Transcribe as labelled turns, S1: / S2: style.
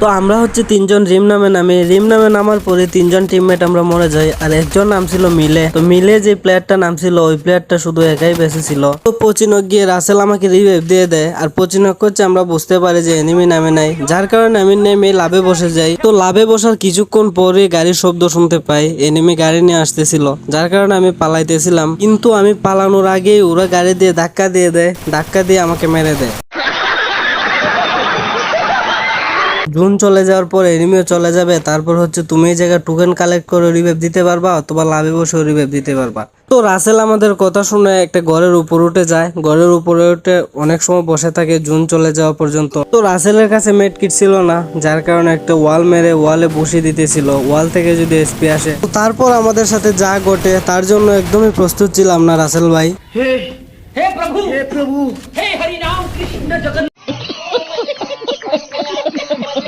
S1: তো আমরা হচ্ছে তিনজন রিম নামে নামার পরে তিনজন টিমমেট আমরা মরে যাই। আর একজন নাম ছিল মিলে। তো মিলে যে প্লেয়ারটা নাম ছিল ওই প্লেয়ারটা শুধু একাই বেঁচে ছিল। তো পচিনক গিয়ে রাসেল আমাকে রিভাইভ দিয়ে দেয়। আর পচিনক হচ্ছে আমরা বুঝতে পারি যে এনিমি নামে নাই, যার কারণে আমি নেমে লাভে বসে যাই। তো লাভে বসার কিছুক্ষণ পরে গাড়ির শব্দ শুনতে পাই, এনিমি গাড়ি নিয়ে আসতেছিল, যার কারণে আমি পালাইতেছিলাম। কিন্তু আমি পালানোর আগেই ওরা গাড়ি দিয়ে ধাক্কা দিয়ে দেয়, ধাক্কা দিয়ে আমাকে মেরে দেয়। জুন চলে যাওয়ার পর এনিমিও চলে যাবে। তারপর হচ্ছে তুমি এই জায়গায় টোকেন কালেক্ট করে রিভাইভ দিতে পারবা অথবা লাভে বসে রিভাইভ দিতে পারবা। তো রাসেল আমাদের কথা শুনে একটা ঘরের উপর উঠে যায়, ঘরের উপরে উঠে অনেক সময় বসে থাকে জুন চলে যাওয়া পর্যন্ত। তো রাসেলের কাছে মেড কিট ছিল না, যার কারণে একটা ওয়াল মেরে ওয়ালে বসিয়ে দিতেছিল, ওয়াল থেকে যদি এসপি আসে। তো তারপর আমাদের সাথে যা ঘটে তার জন্য একদমই প্রস্তুত ছিলাম না রাসেল ভাই।
S2: हे प्रभु हे हरि नाम कृष्ण जगन्नाथ।